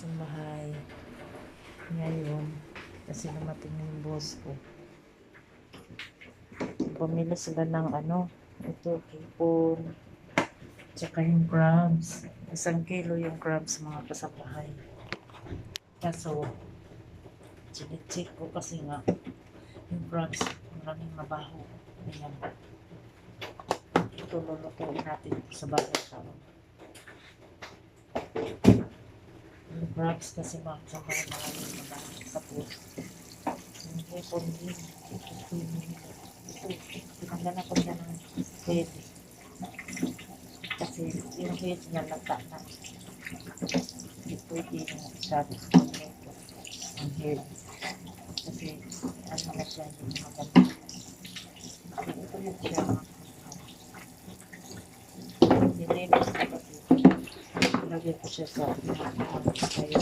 kasambahay. Ngayon, kasi dumating yung boss ko. Pamili sila ng ito, hipon, tsaka yung crabs. 1 kilo yung crabs, mga kasambahay. Kaso, chinik-check ko kasi nga, yung crabs, maraming mabaho. Ayan. Ito, lulutuin natin sa bahay tao. Yung crabs kasi mga kasambahay, maraming mabaho. Tapos, yung hipon din. Pinagana ko siya ng head. Kasi yung head niya lata na. Hindi pwede yung sabi ko ang head. Kasi ano na siya, hindi maganda. Kasi ito yung siya. Nilinis ko kasi. Ilagay ko siya sa kayo.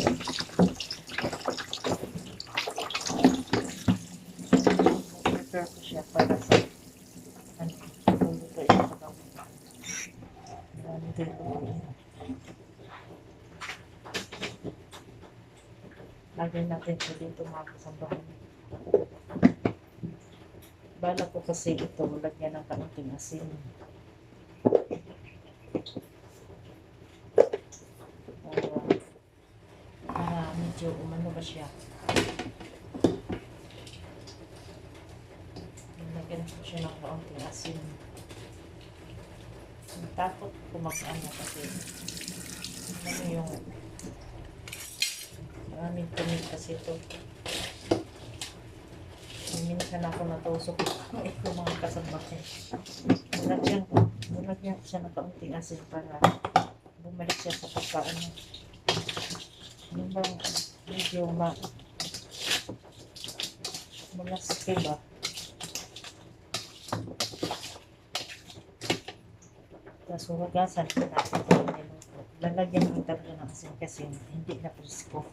Prepare ko siya para sa lulutuin sa bawang. Marami din lulutuin. Lagay natin siya dito mga kasambahan. Bala ko kasi ito, lagyan ng kaunting asin. Para medyo umano ba siya. Lagyan ko siya ng kaunting asin. Takot ko mag-ano kasi ano yung maraming tumig kasi ito. Minsan ako natusok ito mga kasambahay. Nilagyan ko siya ng kaunting asin para bumalik siya sa pagkaano. Yung bang medyo malasike ba? Tapos huwagasan ko natin ito niluto. Lalagyan ko talaga ng asin kasi hindi na presko.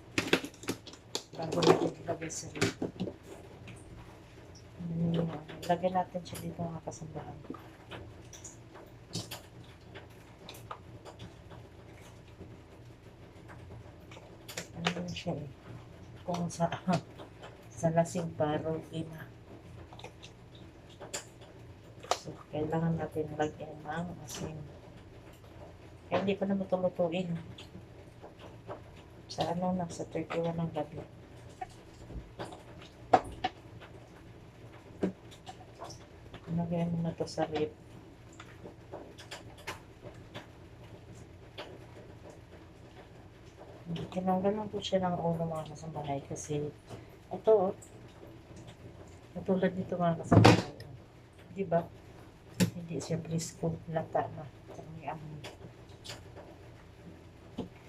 Bago natin ilagay sa rito. Lagyan natin siya dito mga kasambahan. Ano siya eh. Kung sa lasing paro, na. So, kailangan natin lagyan ng asin. Kaya hindi ko na matulutuin. Sa sa 31 ng gabi. Lagyan mo na to sa rib. Tinanggalan ko siya ng ulo mga kasambahay kasi ito, katulad nito mga kasambahay. Diba? Hindi siya presko, lata na. May amoy.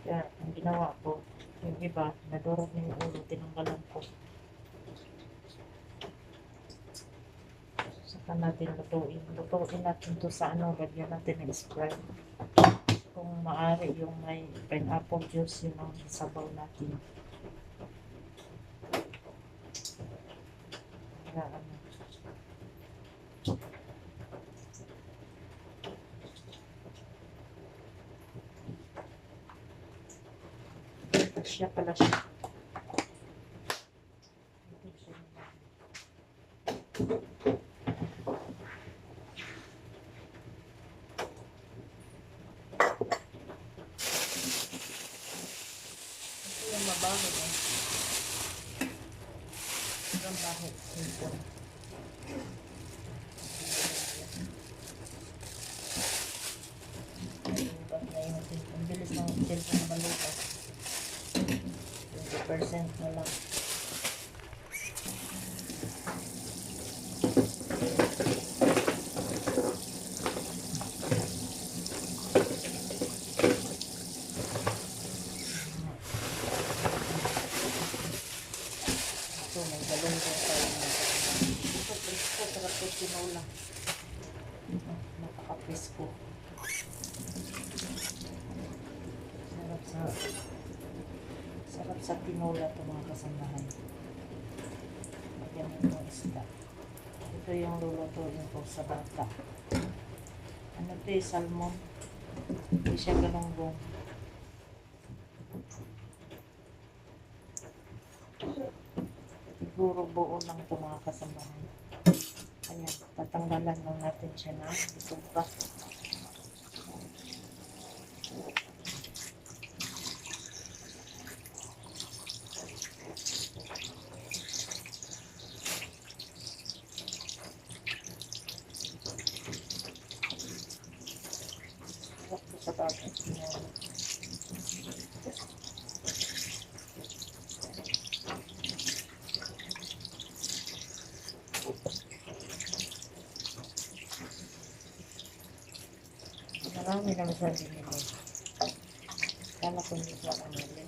Kaya, ang ginawa ko, yung iba, nadurog na yung ulo, tinanggalan ko. Saka natin lutuin. Lutuin natin to sa lagyan natin ng Sprite. Kung maaari yung may pineapple juice, yun ang sabaw natin. Kaya siya pala siya. Ito yung mabaho eh. Ito yung baho. Ito. Ang bilis ng tilt na maluto. 20% na lang. Ito, may galong din tayo. Ito, presko. Sarap ko tinola. Napaka-presko. Sarap sa tinola ito mga kasambahay. Lagyan mo itong isda. Ito yung lulutuin ko sa bata. Ano ito eh, salmon. Hindi siya galonggong. Siguro buo lang ito mga kasamahan. Ayan, tatanggalan lang natin siya na ito pa. Sa bagay. Marami naman sa binili. Kala ko hindi ko namili.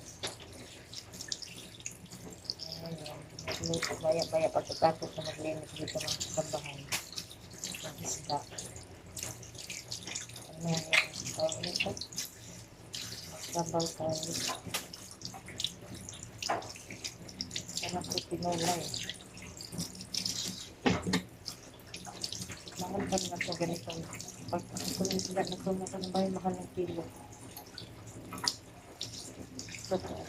Ayan, magluto baya-baya pagkatapos na maglinis dito ng kasambahan. Ng isda. Ano yan? Tawag nito? Sabaw tayo. Sarap ko pinulay. Mahal pa na ito ganito. Pag kung sila nagsumasan na ba yung mahal ng kilo.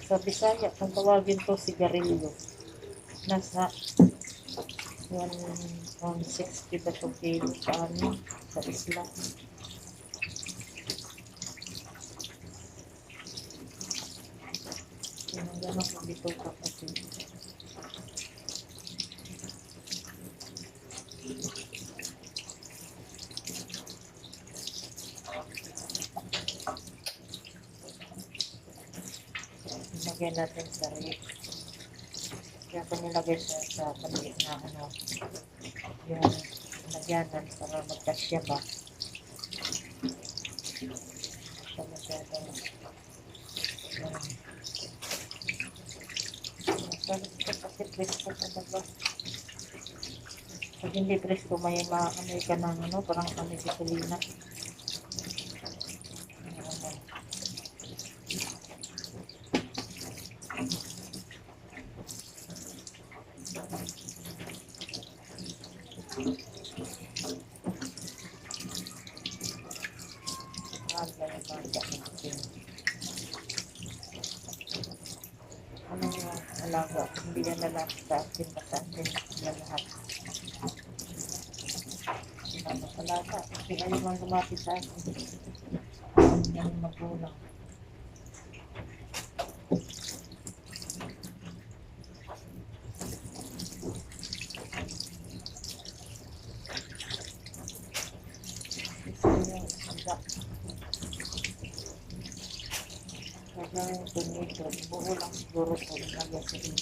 Sa Bisaya, kung tawagin to sigarilyo. Nasa 160 ba ito kilo paano sa isla. Tinanggalan ko dito kasi. Ilagay natin sa rip. Kaya ko nilagay siya sa paligid na ano, yung nagyanan para magkasya ba. Siya masyadong sabi ko kasi presko talaga. Pag hindi presko may maamoy ka ng ano, parang kami gasolina. Ano yung alaga? Hindi yan lalaki sa atin, basta atin na lahat. Alaga, kasi ayaw mang lumapit sa atin. Yan yung magulang. Ito yung isda. Kaya yung tumito, buo lang siguro ito, nilagay sa rin.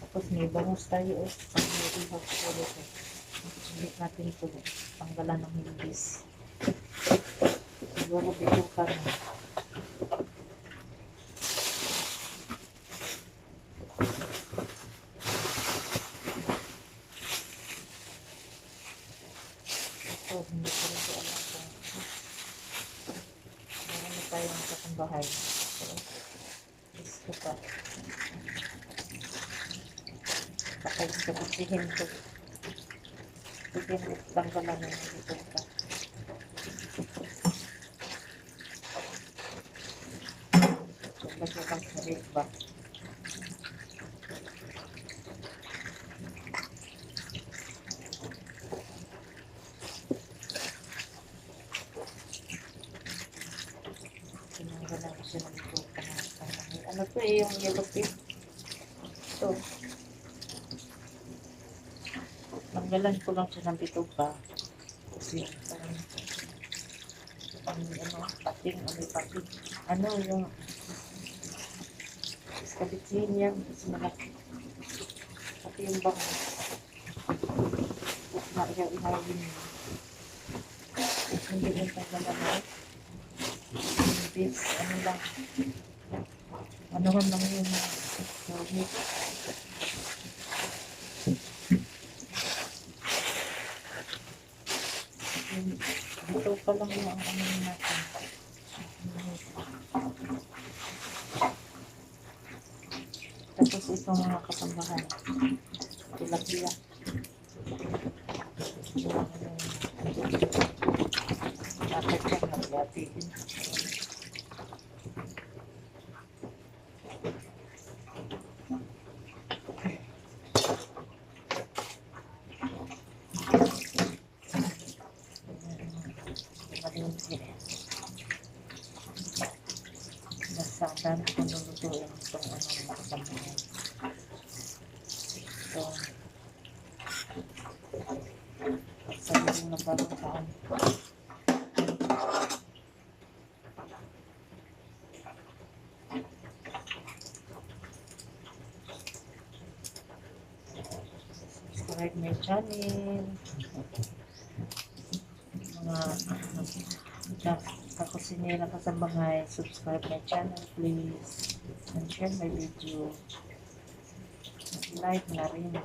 Tapos may bangus tayo eh. Pag may ihag siguro ito. Hindi natin ito tanggalan ng hilbis. Siguro dito ka na. Ito, hindi ko rin alam kung marami tayong kasambahay. Gusto pa. Kapag sabihin ko. Sige, tanggalan na yung dito ka. Lagyan kang sarit ba? Tinanggalan ko siya ng dito ka na. Ano to eh, yung yellow pig? Ito. Tanggalan ko lang siya ng dito ka. Kasi ano, pating, pating. Ano yung kabitsin yan, mas malaki. Pati yung bang maihaw-ihawin mo. Hindi mo tanggalan mo. Hindi, ano lang. Anuhan lang yung tawag. Dito pa lang yung ano natin. Tapos ito mga kasambahan. Tilapia. Dapat yan, nagyati din. Dami ko lulutuin itong ano mga kasambahay. So, pagsabihin na bagong taon. Subscribe my channel. Mga kakusinera kasambahay, subscribe my channel please. And share my video. Like na rin.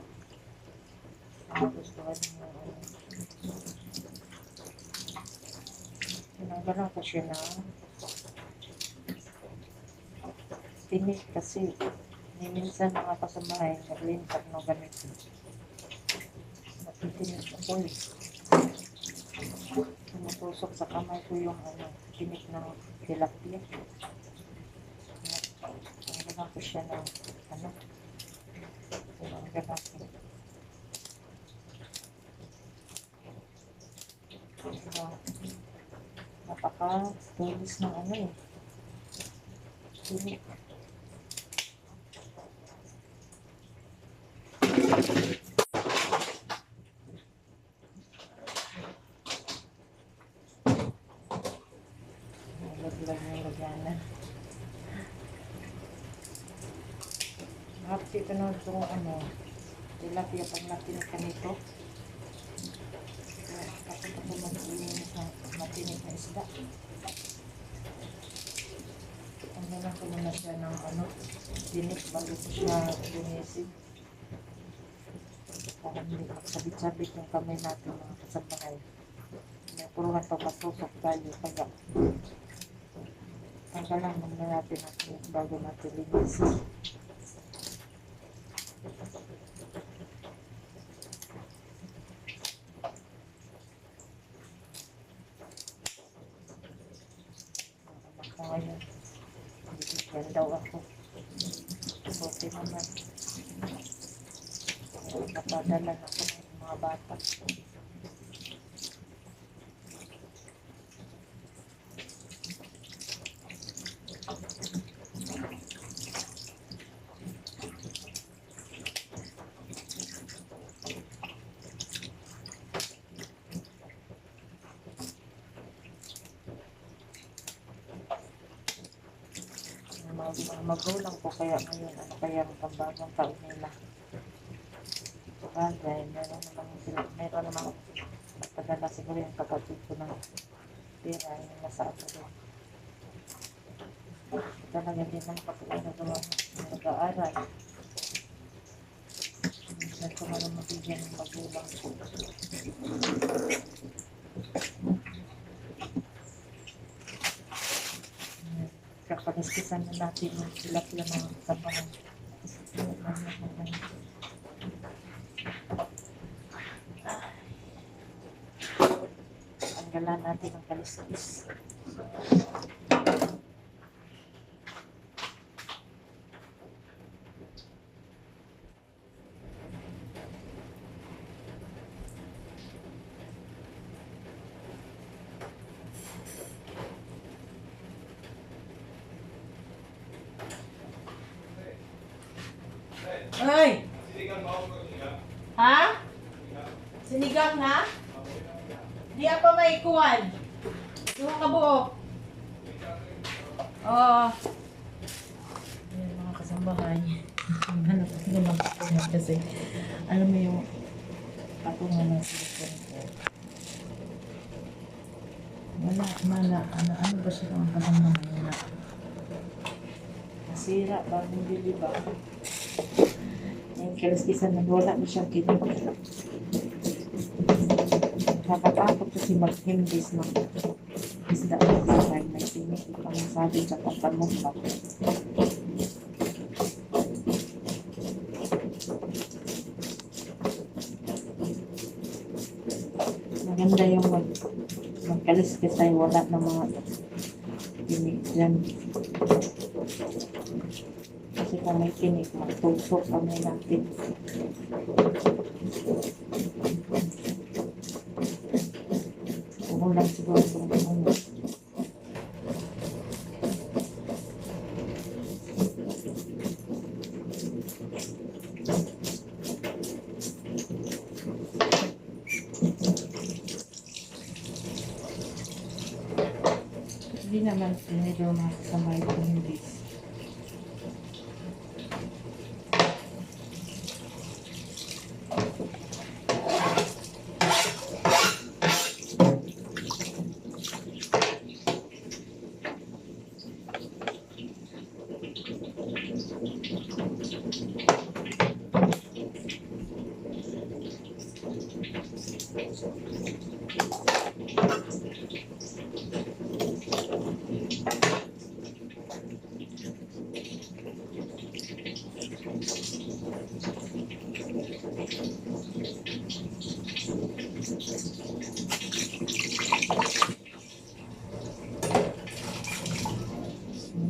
Gustuhan mo. Tinanggalan ko siya na tinik kasi minsan mga kasambahay naglintag no ganito. Natitinig ako eh. Tumutusok sa kamay ko yung ano, tinik ng tilapia. Tinanggalan ko siya ng ano. Tinanggalan ko. Napaka-tulis ng ano eh. Tinik. Nalaglag yung lagyanan. Hapos ito na itong ano, tilapia pag natinig ka nito. Tapos ako mag-iinis ng matinig na isda. Ang ganang ko muna siya ng ano, tinik bago ko siya linisin. Para hindi sabit-sabit yung kamay natin mga kasambahay. Puro nga ito patusok tayo. Kaya tanggalan muna natin ang tinik bago natin linisin. Ngayon, bibigyan daw ako. Buti naman. Napadala na ako ng mga bata. Magulang ko kaya ngayon, ano kaya ang pambagong taon nila. Bagay, meron namang magpadala siguro yung kapatid ko ng pera yung nasa ako doon. Talaga din ang pagkakagawa ng nag-aaral. Minsan ko naman mabigyan ng magulang ko. Kapag-iskisan na natin yung tilapia mga kasambahay. Tanggalan natin ang kaliskis. Ay! Ha? Sinigang na? Di pa may kuwan. Yung kabuok. Oh. Ayan mga kasambahay. Hanap ko na mag-spinach kasi alam mo yung patungan ng silikon ko. Ano ba siya ang kasambahay na nasira bagong bili ba? Yung kaliskisan na wala na siyang kinig. Nakakatakot kasi mag-himbis ng isda ng sabay na tinik. Ang sabi sa pagkamukbang. Maganda yung magkaliskis ay wala na mga tinik dyan. Kasi kung may tinik, magtusok kami natin. Kung lang siguro kung ano. naman tinidor mga kasama itong hindi.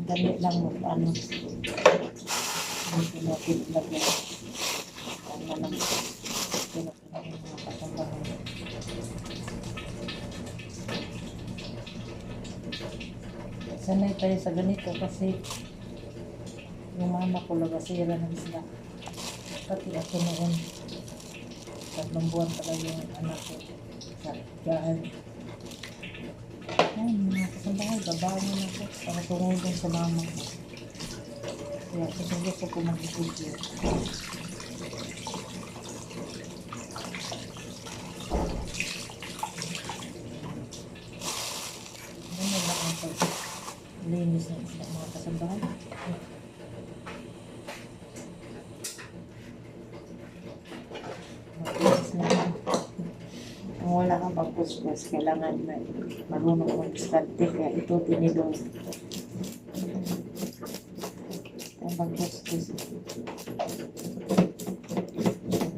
Dali lang mo, ano, dito natin ilagay. Ano lang, pinapinagin mga katambahan. Sanay tayo sa ganito kasi yung mama ko lagasira ng isla. Pati ako noon, 3 buwan pala yung anak ko sa gahan. Ayan, mga kasambahay, babaan mo na ako para tumulong sa mama ko. Kaya susunod ko kung mag-video. Ganyan lang ang paglinis ng isla, mga kasambahay. Mag-linis na lang. Kung wala kang pagpuspos, kailangan na marunong mag-diskarte. Kaya ito tinidor. Ang pagpuspos.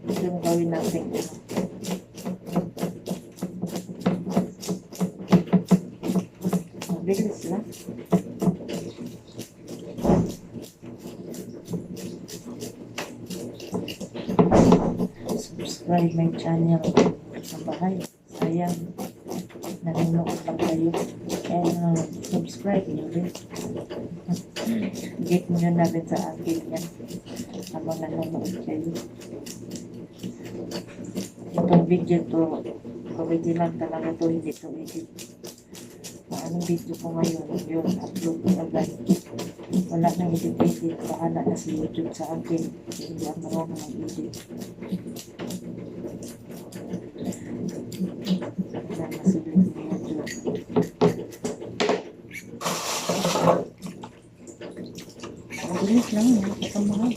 Ito yung gawin natin. Mabilis na. Subscribe my channel sa bahay. Sayang, nanonood lang kayo. Kaya subscribe nyo rin. Get nyo na rin sa akin yan. Habang nanonood kayo. Itong video to, original talaga to, hindi to edit. Anong video ko ngayon, yun, upload ko agad. Wala nang edit-edit. Bahala na si YouTube sa akin. Hindi ang marunong mag-edit. Mabilis lang yun, kasamahan.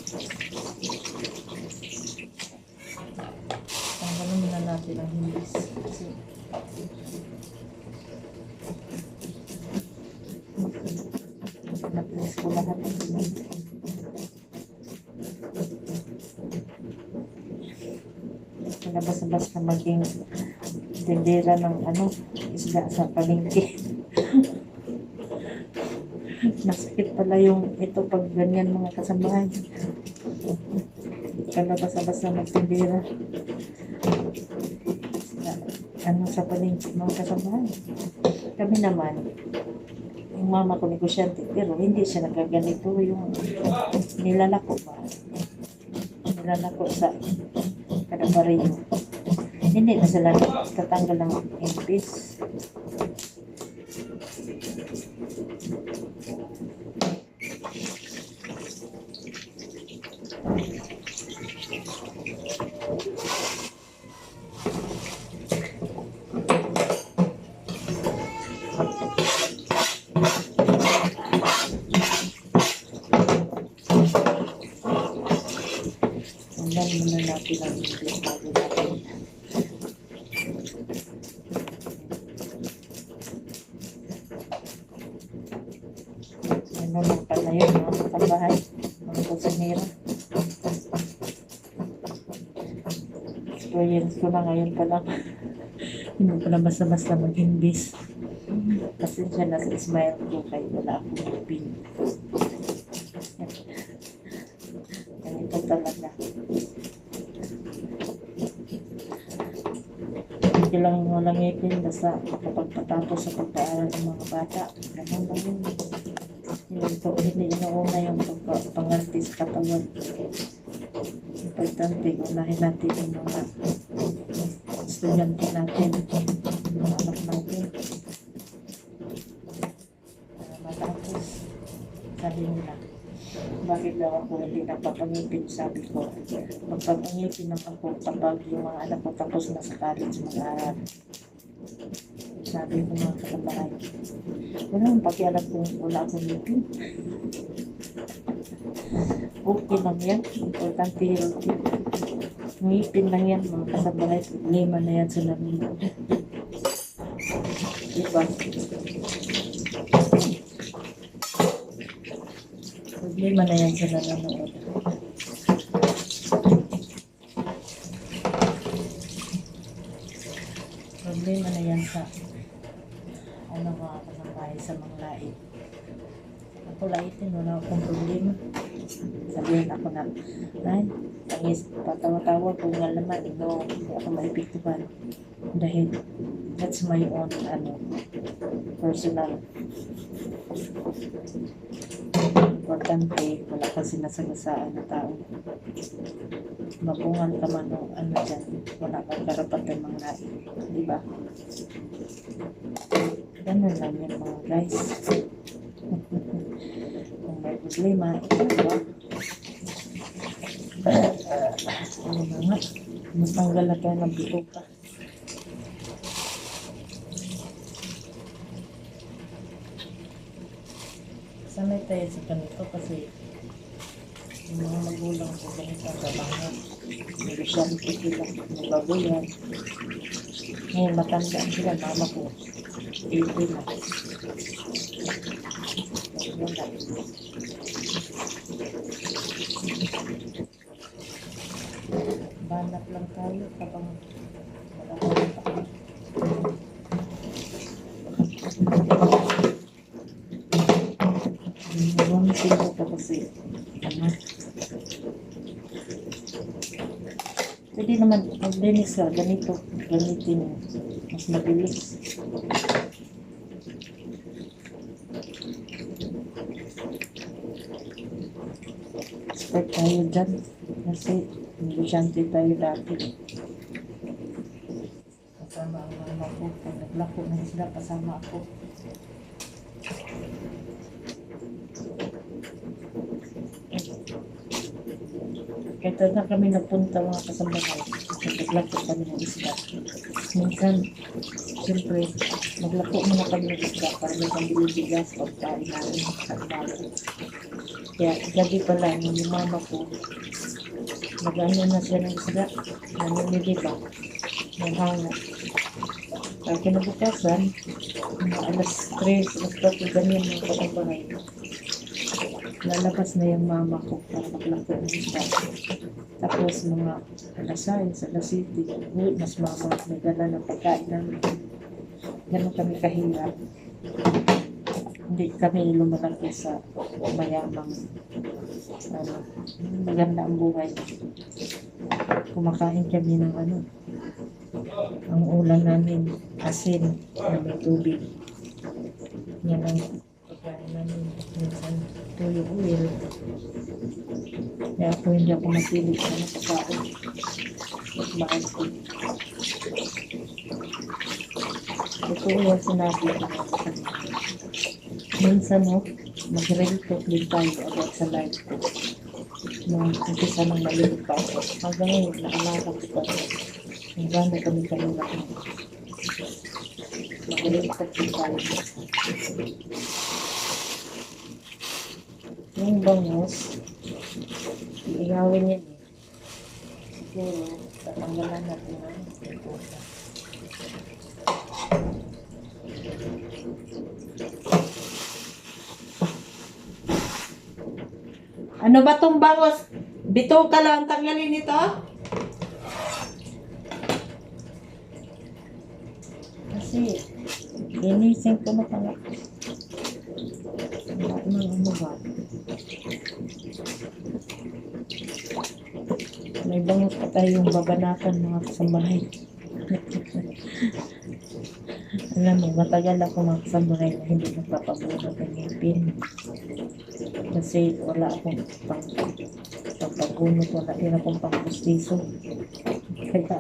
Tanggalin muna natin ang hindis. Kasi napilis ko lahat ang hindis. Labas-labas na maging tindera ng isda sa palengke. Masakit pala yung ito pag ganyan mga kasambahan. Kalabas-labas na magtindera. Sa palengke mga kasambahan. Kami naman, yung mama ko negosyante, pero hindi siya nagaganito yung nilalako ba? Nilalako sa Kadabarillo. Hindi na sila tatanggal ng impis. Tanggal muna natin ang impis bago natin. Ano lang pala yun, mga katambahay, mga kusinira. Experience ko na ngayon pa lang. Hindi ko na basta-basta mag-invest. Pasensya na sa smile ko kaya wala akong upin. Ganito talaga. Hindi lang walang ipin basta kapag patapos sa pagpaaral ng mga bata. Ganun lang yun. Hindi inauna yung panganti sa katawan. Importante, unahin natin yung mga estudyante natin, mga anak natin. Sabi nila, bakit daw ako hindi napapangipin? Sabi ko, magpapangipin ng ako kapag yung mga anak ko tapos na sa college mag-aaral. Sabi ko mga kababayan, walang pakialam kung wala akong ngipin. Okay lang yan, importante healthy. Ngipin lang yan mga kababayan, problema na yan sa namin. Diba? Problema na yan sa nanonood. Problema na yan sa mga kasambahay sa mga lahi. Ako laitin, wala akong problema. Sabihin ako na, ay, tangis, patawa-tawa kung nga naman, no, hindi ako maipiktuban. Dahil, that's my own, personal. Importante, wala kang sinasagasaan na tao. Mabungan ka man o dyan, wala kang karapatan mga lahi. Diba? Ganun lang yan mga guys. Kung may problema, ito ba? Ano na nga? Matanggal na tayo ng buto pa. Sanay tayo sa ganito kasi yung mga magulang ko ganito ang trabaho. Negosyante sila, nagbabuyan. Ngayon matandaan sila, mama ko. 80 na. Wala. Banat lang tayo kapag wala tayo. Huwag sila ka kasi pwede naman maglinis ka ganito, gamitin mo mas mabilis. Expert tayo dyan kasi negosyante tayo dati. Kasama ang mama ko, pag naglako ng isda kasama ako. Kahit na kami napunta mga kasambahay, naglako kami ng isda. Minsan, siyempre, naglako muna kami ng isda para may pambili bigas, pagkain namin sa bago. Kaya gabi pala yung mama ko, nag-ano na siya ng isda, nanimili ba, naghangat. Kaya kinabukasan, mga alas 3, alas 4, ganyan mga kasambahay. Lalabas na yung mama ko para maglako ng isda. Tapos mga alas 6, alas 7, mas mama may dala ng pagkain namin. Ganun kami kahirap. Hindi kami lumalaki sa mayamang maganda ang buhay. Kumakain kami ng ang ulam namin asin na may tubig. Yan ang pagkain namin. Minsan tuyo oil. Kaya ako hindi ako mapilit sa pagkain. Mas mahal ko. Ito yung sinabi ko. Minsan mag-rate talk din tayo about sa life ko. Nung umpisa ng maliit pa ako. Hanggang ngayon, naalala ko pa. Hanggang na kami kanila ko. Mag-rate talk din tayo. Yung bangos, iihawin yan eh. Siguro, tatanggalan natin ng pusa. Ano ba tong bangos? Bito ka lang tanggalin ito? Kasi, linisin ko na pala. Wala naman ba? May bangus pa tayong babanatan mga kasambahay. Alam mo, matagal ako mga kasambahay na hindi nagpapabunod ng ngipin. Kasi wala akong pagpagunot, wala din akong pangpustiso. Kaya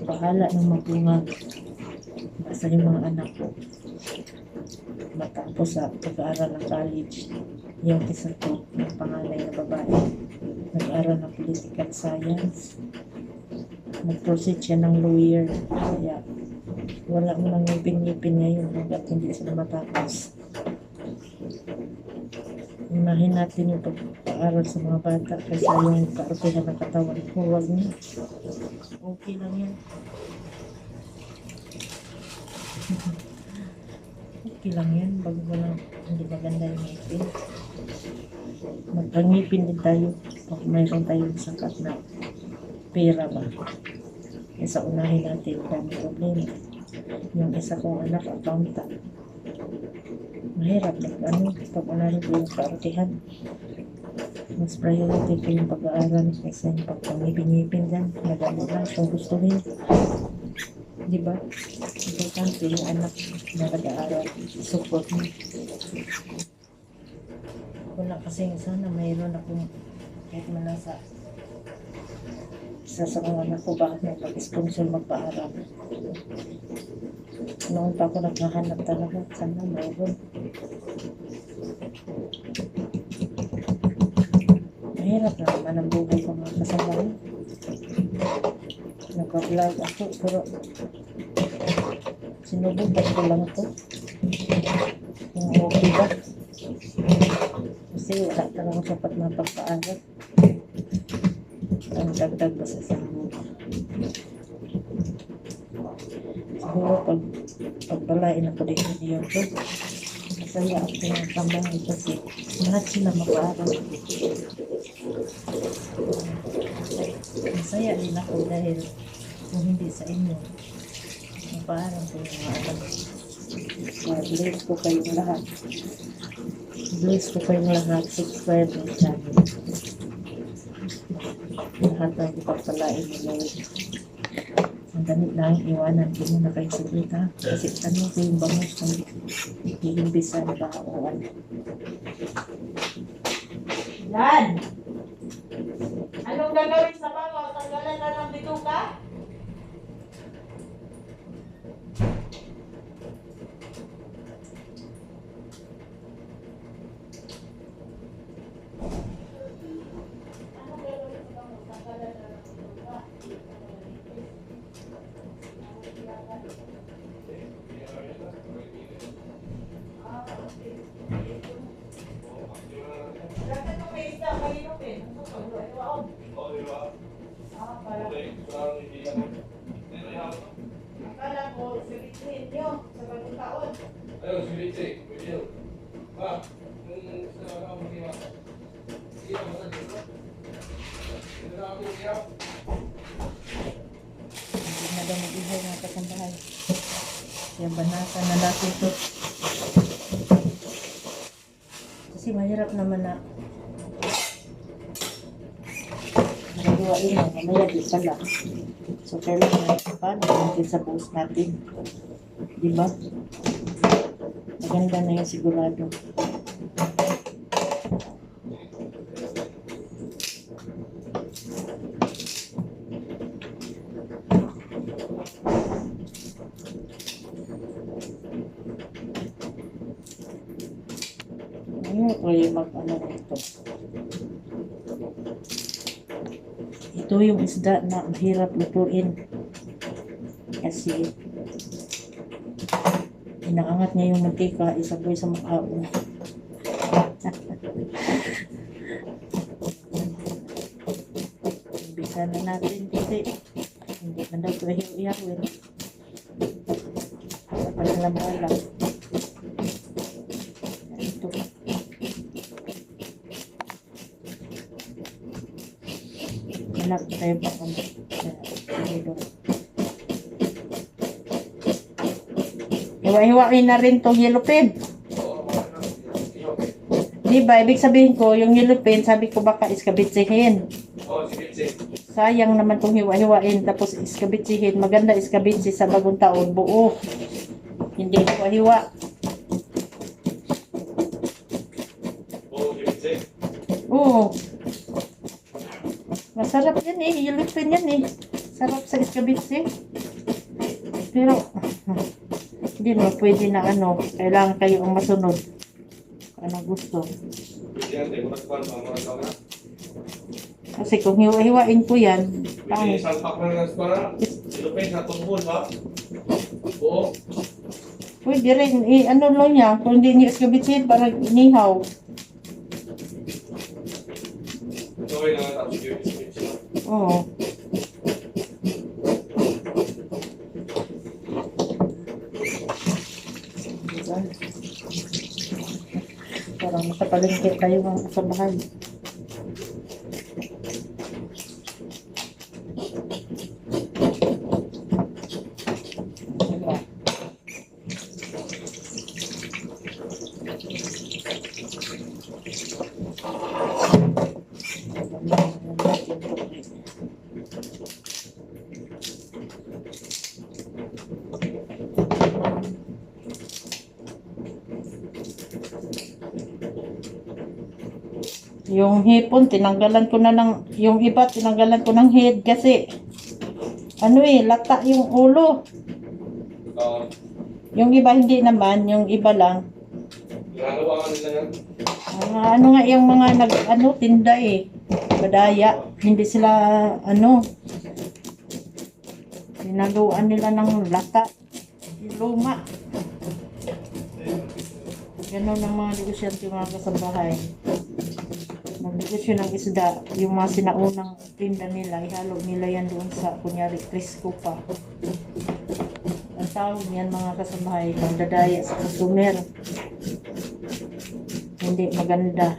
bahala ng magbungag. Basta yung mga anak ko matapos sa pag-aaral ng college. Yung isa ko, yung panganay na babae, nag-aral ng political science. Nag-proceed siya ng lawyer. Kaya wala mo nang ngipin-ngipin ngayon hanggat hindi sila matapos. Unahin natin yung pag-aaral sa mga bata kaysa yung kaartihan ng katawan. Huwag niya. Okay lang yan. Okay lang yan. Bago mo lang hindi maganda yung ngipin. Magpangipin din tayo pag mayroon tayong sakat na pera ba. Kaysa unahin natin dami problema. Yung isa kong anak, accountant. Mahirap pag unahin ko yung kaartihan. Mas priority ko yung pag-aaral kaysa yung pagpangipin-ngipin dyan. Madali lang kung gustuhin. Diba? Importante yung anak na nag-aaral. Support mo. Wala kasing sana mayroon akong kahit malasa isa sa mga anak ko bakit may pag-sponsor magpaaral. Noon pa ako naghahanap talaga. Sana mayroon. Mahirap na naman ang buhay ko mga kasama. Nag-vlog ako pero sinubukan ko lang ito. Kung okay ba? Kasi wala talagang sapat na pagpaaral. Ang dagdag ba sa sahod? Siguro pagbalain ako dito niyo ito. Masaya ako ng tambahan kasi lahat sila mapaaral. Masaya din ako dahil kung hindi sa inyo, mapaaral ko yung mga anak. Bless ko kayong lahat. Bless ko kayong lahat. Subscribe ng channel. Lahat ay ipagpalain mo Lord. Ang dami lang iwanan ko muna kayo sa kita. Kasi tanong ko yung bangus kung hilimbisan ba o ano. Yan! Anong gagawin sa bango? Tanggalan na ng bituka? Akala ko, sabihin nyo sa bagong taon. Ayun, si Richie. William. Pa, yung sa mga mga sige, masagin ko. Hindi na ako iyak. Hindi na daw mag-ihay mga kasambahay. Kaya banatan na natin ito. Kasi mahirap naman na nagawain mo, mamaya di pala. So, kailangan paano natin sa post natin. Diba? Maganda na yung sigurado. Ngayon ko yung mag-ano ito. Ito yung isda na mahirap lutuin. Kasi inaangat niya yung mantika, isaboy sa makaon. Bisa na natin kasi hindi man daw ito ihawin. Sa panalambala. Ito. Anak tayo pa kung hiwa-hiwain na rin tong yellow pen. Diba, ibig sabihin ko, yung yellow pen, sabi ko baka iskabitsihin. Oh, si Richie. Sayang naman tong hiwa-hiwain, tapos iskabitsihin. Maganda iskabitsi sa bagong taon, buo. Hindi hiwa-hiwa. Oh, si Richie. Oo. Masarap yan eh, yellow pen yan eh. Sarap sa iskabitsi. Pero, hindi naman pwede na ano, kailangan kayo ang masunod. Ano gusto. Pwede yan, tayo magkakwan, mga tao na. Kasi kung hiwa-hiwain ko yan, Pwede pangit. salpak na ng para. Ilupin sa tumbol, ba? Oo. Pwede rin, ano lang niya, kung hindi niyo iskabitsin, parang inihaw. Okay na, tapos yung speech na. Oo. Diba? Parang sa palengke tayo mga kasabahay. Diba? Yung hipon, tinanggalan ko na ng, yung iba, tinanggalan ko ng head kasi, ano lata yung ulo. Yung iba hindi naman, yung iba lang. Ginagawa ka nila yan. Ano nga yung mga tinda badaya. Hindi sila, sinaluan nila ng lata. Luma. Ganon ang mga negosyante mga kasabahay. Magnegosyo ng isda, yung mga sinaunang tinda nila, ihalo nila yan doon sa, kunyari, Crisco pa. Ang tawag niyan mga kasabahay, magdadaya sa customer. Hindi maganda.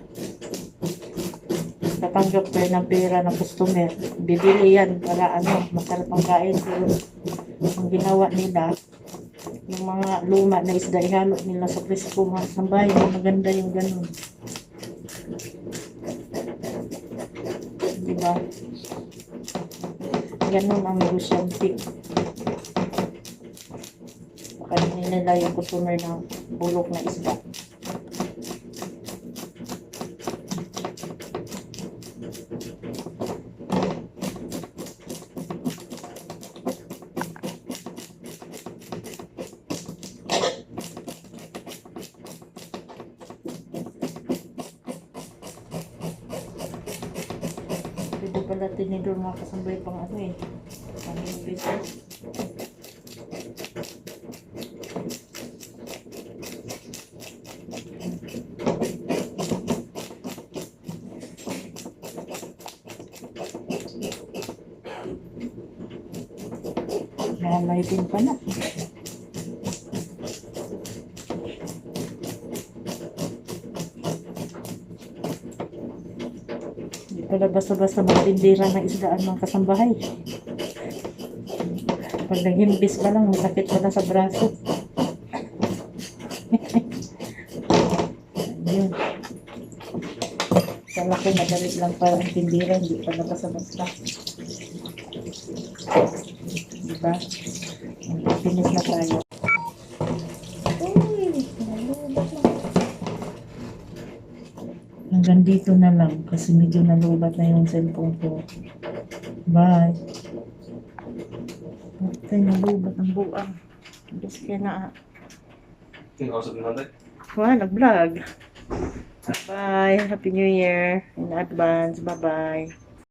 Tatanggap kayo ng pera ng customer. Bibili yan para masarap ang kain. Pero ang ginawa nila, yung mga luma na isda, ihalo nila sa Crisco mga kasabahay. Maganda yung ganun. Diba? Ganun ang negosyante. Pakainin nila yung customer ng bulok na isda. Pwede pala tinidor mga kasambay pang pang-invito. May din pala. Hindi pala basta-basta magtindira ng isdaan mga kasambahay. Pag nag-imbis ka lang, masakit ka na sa braso. Ayun. Kala ko madali lang para ang tindira, hindi pala basta-basta. Diba? Finish na tayo. Hanggang dito na lang kasi medyo nalubat na yung cellphone ko. Bye. Ito nalubat ang buang. Gusto kaya na. Tinakausap na natin. Nag-vlog. Bye. Happy New Year in advance. Bye-bye.